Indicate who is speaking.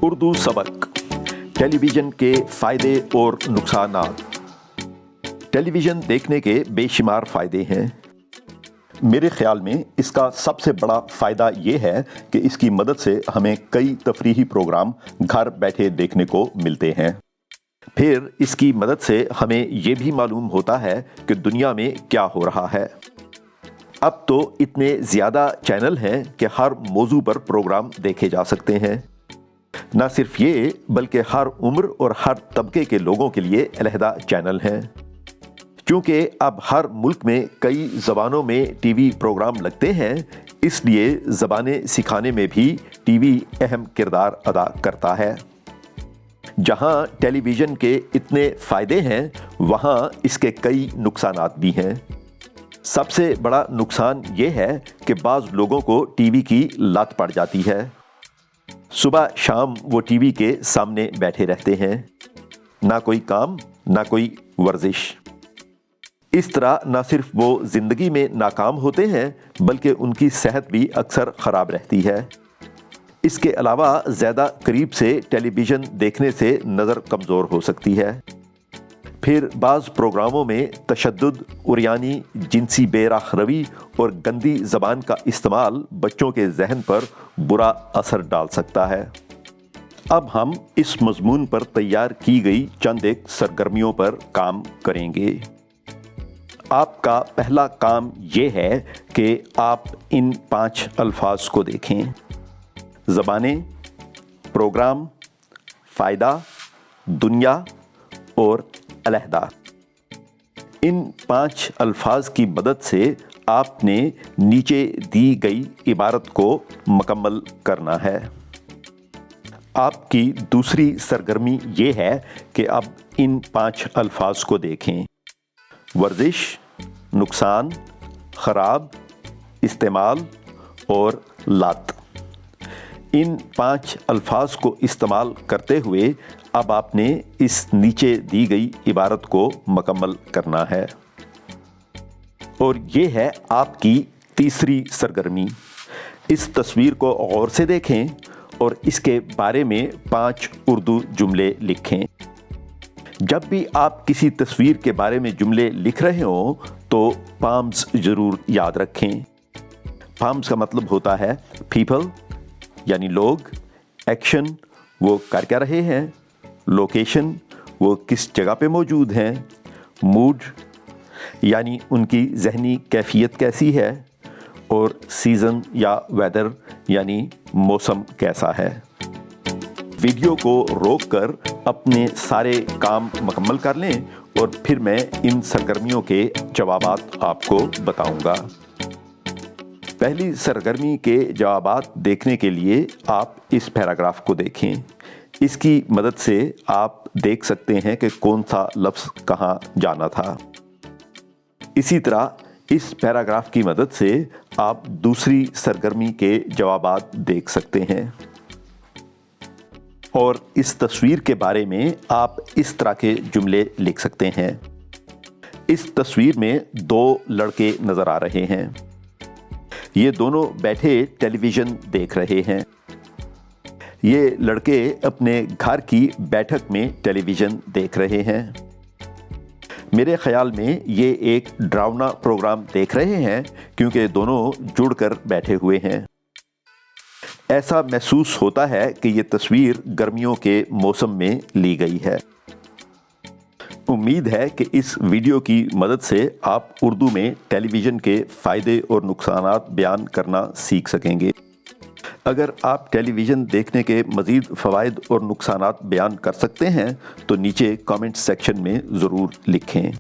Speaker 1: उर्दू सबक, टेलीविज़न के फ़ायदे और नुकसानात। टेलीविज़न देखने के बेशुमार फ़ायदे हैं। मेरे ख़्याल में इसका सबसे बड़ा फ़ायदा ये है कि इसकी मदद से हमें कई तफरीही प्रोग्राम घर बैठे देखने को मिलते हैं। फिर इसकी मदद से हमें ये भी मालूम होता है कि दुनिया में क्या हो रहा है। अब तो इतने ज़्यादा चैनल हैं कि हर मौजू पर प्रोग्राम देखे जा सकते हैं। न सिर्फ ये बल्कि हर उम्र और हर तबके के लोगों के लिए अलहदा चैनल हैं। क्योंकि अब हर मुल्क में कई ज़बानों में टीवी प्रोग्राम लगते हैं, इसलिए ज़बानें सिखाने में भी टीवी अहम किरदार अदा करता है। जहाँ टेलीविज़न के इतने फ़ायदे हैं, वहाँ इसके कई नुकसानात भी हैं। सबसे बड़ा नुकसान ये है कि बाज़ लोगों को टीवी की लत पड़ जाती है। सुबह शाम वो टीवी के सामने बैठे रहते हैं, ना कोई काम ना कोई वर्जिश। इस तरह न सिर्फ वो ज़िंदगी में नाकाम होते हैं बल्कि उनकी सेहत भी अक्सर ख़राब रहती है। इसके अलावा ज़्यादा करीब से टेलीविज़न देखने से नज़र कमज़ोर हो सकती है। फिर बाज़ प्रोग्रामों में तशद्दुद, उर्यानी, जिनसी बेराहरवी और गंदी ज़बान का इस्तेमाल बच्चों के जहन पर बुरा असर डाल सकता है। अब हम इस मज़मून पर तैयार की गई चंद एक सरगर्मियों पर काम करेंगे। आपका पहला काम ये है कि आप इन 5 अल्फाज को देखें: ज़बानें, प्रोग्राम, फ़ायदा, दुनिया और अलहदा। इन 5 अल्फाज की मदद से आपने नीचे दी गई इबारत को मुकम्मल करना है। आपकी दूसरी सरगर्मी ये है कि अब इन 5 अल्फाज को देखें: वर्जिश, नुकसान, ख़राब, इस्तेमाल और लत। इन 5 अल्फाज को इस्तेमाल करते हुए अब आपने इस नीचे दी गई इबारत को मुकम्मल करना है। और ये है आपकी तीसरी सरगर्मी। इस तस्वीर को गौर से देखें और इसके बारे में 5 उर्दू जुमले लिखें। जब भी आप किसी तस्वीर के बारे में जुमले लिख रहे हों तो पाम्स ज़रूर याद रखें। पाम्स का मतलब होता है पीपल यानी लोग, एक्शन वो कर क्या रहे हैं, लोकेशन वो किस जगह पे मौजूद हैं, मूड यानी उनकी ज़हनी कैफियत कैसी है, और सीज़न या वेदर यानी मौसम कैसा है। वीडियो को रोककर अपने सारे काम मुकम्मल कर लें और फिर मैं इन सरगर्मियों के जवाबात आपको बताऊंगा। पहली सरगर्मी के जवाबात देखने के लिए आप इस पैराग्राफ को देखें। इसकी मदद से आप देख सकते हैं कि कौन सा लफ्ज़ कहाँ जाना था। इसी तरह इस पैराग्राफ की मदद से आप दूसरी सरगर्मी के जवाबात देख सकते हैं। और इस तस्वीर के बारे में आप इस तरह के जुमले लिख सकते हैं। इस तस्वीर में 2 लड़के नज़र आ रहे हैं। ये दोनों बैठे टेलीविज़न देख रहे हैं। ये लड़के अपने घर की बैठक में टेलीविज़न देख रहे हैं। मेरे ख़्याल में ये एक डरावना प्रोग्राम देख रहे हैं क्योंकि दोनों जुड़कर बैठे हुए हैं। ऐसा महसूस होता है कि ये तस्वीर गर्मियों के मौसम में ली गई है। उम्मीद है कि इस वीडियो की मदद से आप उर्दू में टेलीविज़न के फ़ायदे और नुकसानात बयान करना सीख सकेंगे। अगर आप टेलीविज़न देखने के मज़ीद फ़वाइद और नुकसानात बयान कर सकते हैं तो नीचे कमेंट सेक्शन में ज़रूर लिखें।